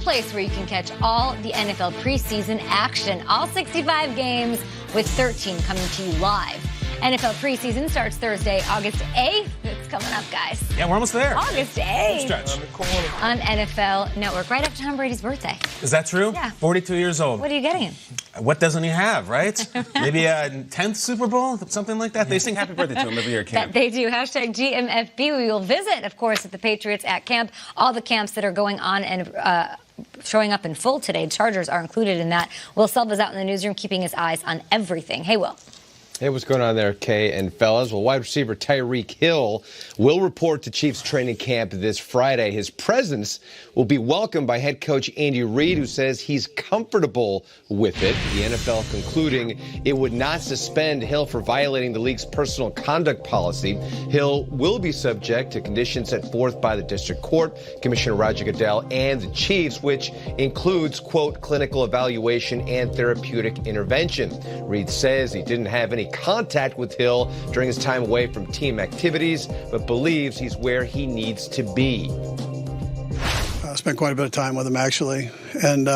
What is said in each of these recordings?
place where you can catch all the NFL preseason action, all 65 games with 13 coming to you live. NFL preseason starts Thursday, August 8th. It's coming up, guys. Yeah, we're almost there. August 8th. Stretch. On NFL Network, right after Tom Brady's birthday. Is that true? Yeah. 42 years old. What are you getting him? What doesn't he have, right? Maybe a 10th Super Bowl, something like that. They sing happy birthday to him every year at camp. That they do. Hashtag GMFB. We will visit, of course, at the Patriots at camp. All the camps that are going on and showing up in full today. Chargers are included in that. Will Selva's out in the newsroom keeping his eyes on everything. Hey, Will. Hey, what's going on there, Kay and fellas? Well, wide receiver Tyreek Hill will report to Chiefs training camp this Friday. His presence will be welcomed by head coach Andy Reid, who says he's comfortable with it. The NFL concluding it would not suspend Hill for violating the league's personal conduct policy. Hill will be subject to conditions set forth by the district court, Commissioner Roger Goodell, and the Chiefs, which includes, quote, clinical evaluation and therapeutic intervention. Reid says he didn't have any contact with Hill during his time away from team activities, but believes he's where he needs to be. I spent quite a bit of time with him, actually. And,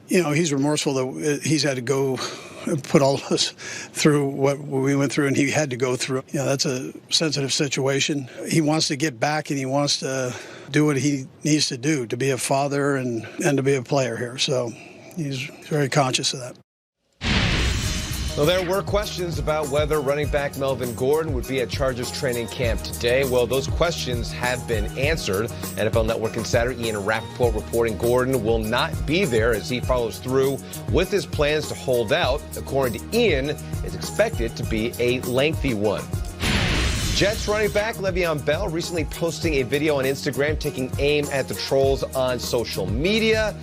he's remorseful that he's had to go and put all of us through what we went through, and he had to go through. That's a sensitive situation. He wants to get back, and he wants to do what he needs to do to be a father and to be a player here. So he's very conscious of that. Well, there were questions about whether running back Melvin Gordon would be at Chargers training camp today. Well, those questions have been answered. NFL Network insider Ian Rappaport reporting Gordon will not be there as he follows through with his plans to hold out. According to Ian, it's expected to be a lengthy one. Jets running back Le'Veon Bell recently posting a video on Instagram taking aim at the trolls on social media.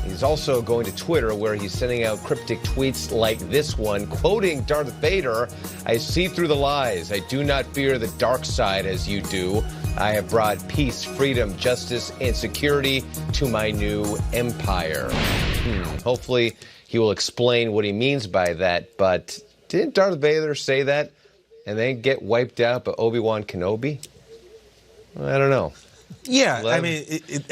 He's also going to Twitter, where he's sending out cryptic tweets like this one, quoting Darth Vader, "I see through the lies. I do not fear the dark side as you do. I have brought peace, freedom, justice, and security to my new empire." Hopefully he will explain what he means by that. But didn't Darth Vader say that and then get wiped out by Obi-Wan Kenobi? I don't know. Yeah, I mean,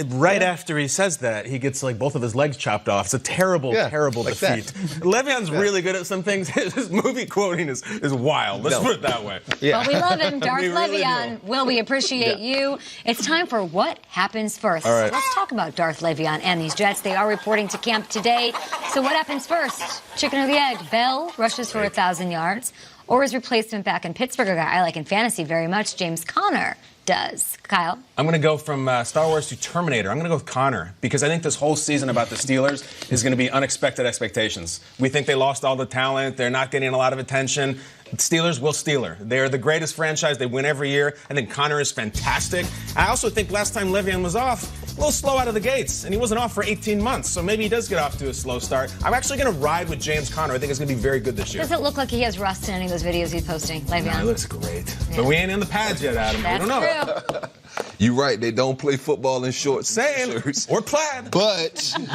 right after he says that, he gets like both of his legs chopped off. It's a terrible, terrible like defeat. Le'Veon's really good at some things. His movie quoting is wild. Let's put it that way. Yeah. Well, we love him, Darth really Le'Veon. Will, we appreciate you. It's time for What Happens First. All right. Let's talk about Darth Le'Veon and these Jets. They are reporting to camp today. So what happens first? Chicken or the egg? Bell rushes for 1,000 yards. Or his replacement back in Pittsburgh, a guy I like in fantasy very much, James Conner, does. Kyle? I'm going to go from Star Wars to Terminator. I'm going to go with Connor because I think this whole season about the Steelers is going to be unexpected expectations. We think they lost all the talent. They're not getting a lot of attention. The Steelers will Steeler. They're the greatest franchise. They win every year. I think Connor is fantastic. I also think last time Le'Veon was off, a little slow out of the gates, and he wasn't off for 18 months, so maybe he does get off to a slow start. I'm actually going to ride with James Conner. I think it's going to be very good this year. Does it look like he has rust in any of those videos he's posting, Le'Veon? No, he looks great. Yeah. But we ain't in the pads yet, Adam. That's we don't know. True. You're right. They don't play football in shorts, shirts, or plaid. But I'm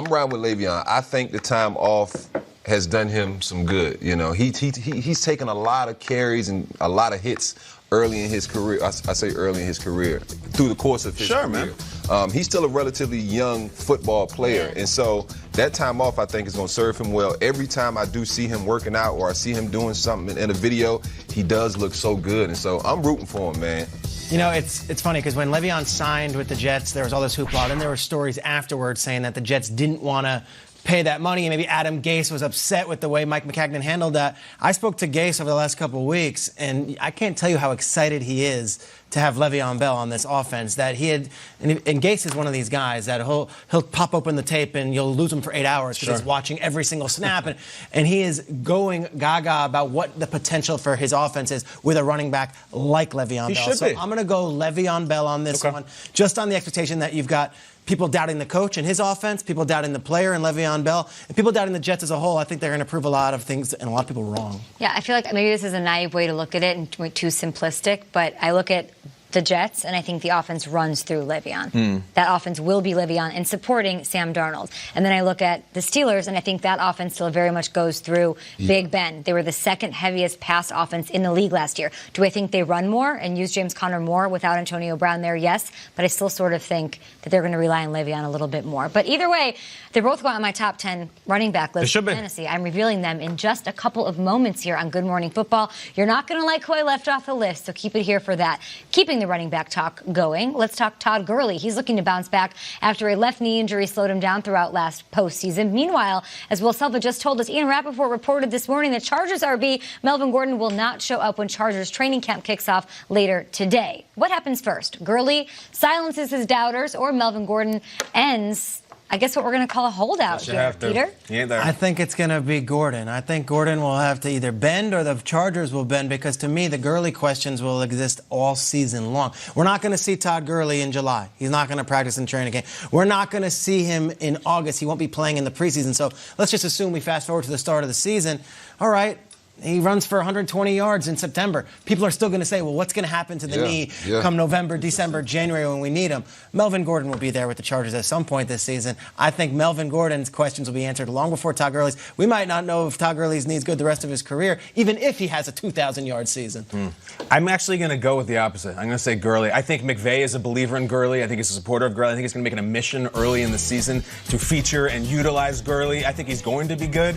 riding with Le'Veon. I think the time off has done him some good. You know, he's taken a lot of carries and a lot of hits early in his career. I say early in his career, through the course of his career. Man. He's still a relatively young football player, and so that time off, I think, is going to serve him well. Every time I do see him working out or I see him doing something in a video, he does look so good, and so I'm rooting for him, man. You know, it's funny because when Le'Veon signed with the Jets, there was all this hoopla, and there were stories afterwards saying that the Jets didn't want to pay that money, and maybe Adam Gase was upset with the way Mike Maccagnan handled that. I spoke to Gase over the last couple of weeks, and I can't tell you how excited he is to have Le'Veon Bell on this offense. That he had, and Gase is one of these guys that he'll pop open the tape and you'll lose him for 8 hours because he's watching every single snap, and he is going gaga about what the potential for his offense is with a running back like Le'Veon Bell. So I'm going to go Le'Veon Bell on this one, just on the expectation that you've got people doubting the coach and his offense, people doubting the player and Le'Veon Bell, and people doubting the Jets as a whole. I think they're going to prove a lot of things and a lot of people wrong. Yeah, I feel like maybe this is a naive way to look at it and too simplistic, but I look at the Jets, and I think the offense runs through Le'Veon. That offense will be Le'Veon and supporting Sam Darnold. And then I look at the Steelers, and I think that offense still very much goes through Big Ben. They were the second heaviest pass offense in the league last year. Do I think they run more and use James Conner more without Antonio Brown there? Yes. But I still sort of think that they're going to rely on Le'Veon a little bit more. But either way, they're both going on my top 10 running back list in fantasy. I'm revealing them in just a couple of moments here on Good Morning Football. You're not going to like who I left off the list, so keep it here for that. Keeping the running back talk going, let's talk Todd Gurley. He's looking to bounce back after a left knee injury slowed him down throughout last postseason. Meanwhile, as Will Selva just told us, Ian Rappaport reported this morning that Chargers RB Melvin Gordon will not show up when Chargers training camp kicks off later today. What happens first? Gurley silences his doubters, or Melvin Gordon ends, I guess, what we're going to call a holdout here, Peter? I think it's going to be Gordon. I think Gordon will have to either bend or the Chargers will bend, because to me, the Gurley questions will exist all season long. We're not going to see Todd Gurley in July. He's not going to practice in training camp. We're not going to see him in August. He won't be playing in the preseason. So let's just assume we fast forward to the start of the season. All right. He runs for 120 yards in September. People are still going to say, well, what's going to happen to the knee come November, December, January when we need him? Melvin Gordon will be there with the Chargers at some point this season. I think Melvin Gordon's questions will be answered long before Todd Gurley's. We might not know if Todd Gurley's knee's good the rest of his career, even if he has a 2,000-yard season. I'm actually going to go with the opposite. I'm going to say Gurley. I think McVay is a believer in Gurley. I think he's a supporter of Gurley. I think he's going to make it a mission early in the season to feature and utilize Gurley. I think he's going to be good.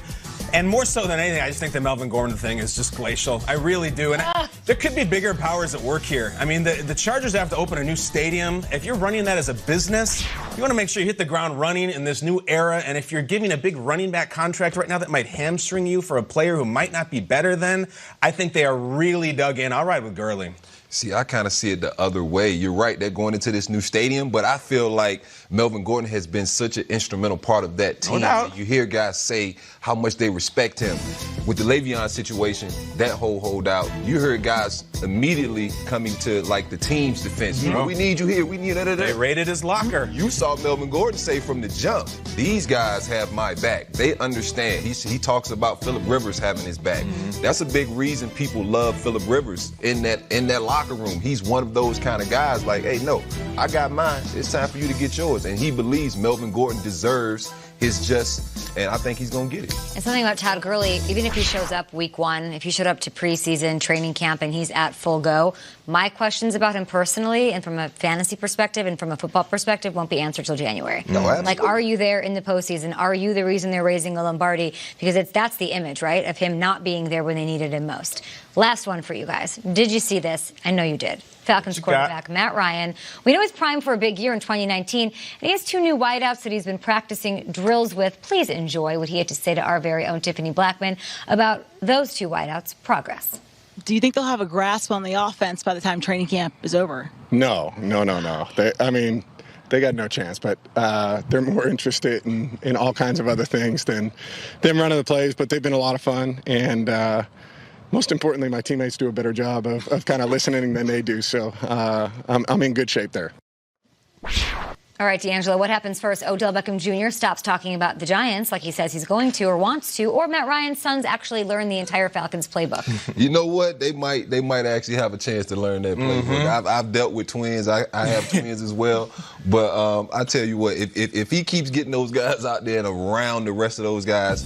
And more so than anything, I just think the Melvin Gordon thing is just glacial. I really do. And there could be bigger powers at work here. I mean, the Chargers have to open a new stadium. If you're running that as a business, you want to make sure you hit the ground running in this new era. And if you're giving a big running back contract right now that might hamstring you for a player who might not be better than, I think they are really dug in. I'll ride with Gurley. See, I kind of see it the other way. You're right, they're going into this new stadium, but I feel like Melvin Gordon has been such an instrumental part of that team. You hear guys say how much they respect him. With the Le'Veon situation, that whole holdout, you heard guys immediately coming to, like, the team's defense. You know, we need you here, we need that. They raided his locker. You saw Melvin Gordon say from the jump, these guys have my back. They understand. He talks about Phillip Rivers having his back. That's a big reason people love Phillip Rivers in that locker room. He's one of those kind of guys like, hey, no, I got mine. It's time for you to get yours. And he believes Melvin Gordon deserves his just, and I think he's going to get it. And something about Todd Gurley, even if he shows up week one, if he showed up to preseason training camp and he's at full go, my questions about him personally and from a fantasy perspective and from a football perspective won't be answered till January. No, like, are you there in the postseason? Are you the reason they're raising a Lombardi? Because that's the image, right, of him not being there when they needed him most. Last one for you guys. Did you see this? I know you did. Falcons quarterback Matt Ryan. We know he's primed for a big year in 2019, and he has two new wideouts that he's been practicing drills with. Please enjoy what he had to say to our very own Tiffany Blackman about those two wideouts' progress. Do you think they'll have a grasp on the offense by the time training camp is over? No. They got no chance, but they're more interested in all kinds of other things than them running the plays, but they've been a lot of fun, and most importantly, my teammates do a better job of kind of listening than they do, so I'm in good shape there. All right, D'Angelo, what happens first? Odell Beckham Jr. stops talking about the Giants like he says he's going to or wants to, or Matt Ryan's sons actually learn the entire Falcons playbook? You know what? They might actually have a chance to learn that playbook. I've dealt with twins. I have twins as well. But I tell you what, if he keeps getting those guys out there and around the rest of those guys,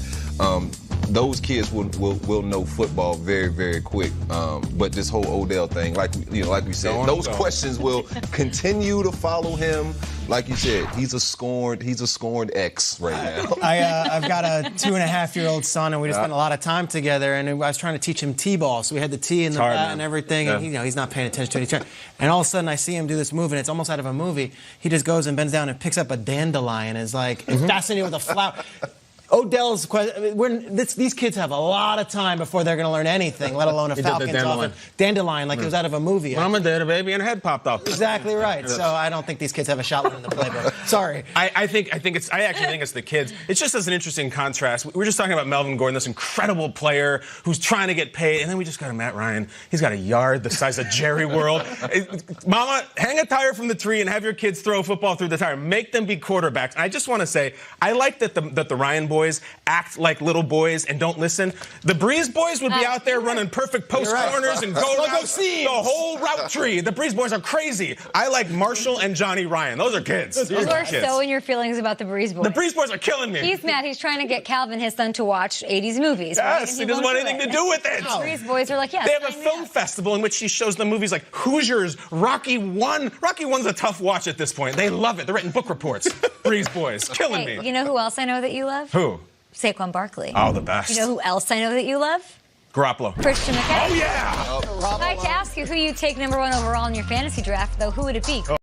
those kids will know football very, very quick. But this whole Odell thing, like we said, those questions will continue to follow him. Like you said, he's a scorned ex right now. I've got a 2.5-year-old son, and we just spent a lot of time together. And I was trying to teach him T-ball, so we had the T in the bat and everything. Yeah. And he's not paying attention to it. And all of a sudden, I see him do this move, and it's almost out of a movie. He just goes and bends down and picks up a dandelion, and is like fascinated with a flower. Odell's question, these kids have a lot of time before they're going to learn anything, let alone a Falcons offense. Dandelion, like it was out of a movie. Mama did a baby and her head popped off. Exactly right. So I don't think these kids have a shot learning the playbook. Sorry. I actually think it's the kids. It's just as an interesting contrast. We're just talking about Melvin Gordon, this incredible player who's trying to get paid, and then we just got a Matt Ryan. He's got a yard the size of Jerry World. Mama, hang a tire from the tree and have your kids throw a football through the tire. Make them be quarterbacks. And I just want to say, I like that the Ryan boys boys act like little boys and don't listen. The Breeze Boys would be out there running perfect post corners and go routes, the whole route tree. The Breeze Boys are crazy. I like Marshall and Johnny Ryan. Those are kids. You are so in your feelings about the Breeze Boys. The Breeze Boys are killing me. He's mad. He's trying to get Calvin, his son, to watch 80s movies. Right? Yes, he doesn't want anything to do with it. The Breeze Boys are like, yes. They have a film festival in which he shows them movies like Hoosiers, Rocky 1. Rocky 1's a tough watch at this point. They love it. They're writing book reports. Breeze Boys, killing me. You know who else I know that you love? Who? Saquon Barkley. Oh, the best. You know who else I know that you love? Garoppolo. Christian McCaffrey. Oh, yeah. If I had to ask you who you take #1 overall in your fantasy draft, though, who would it be?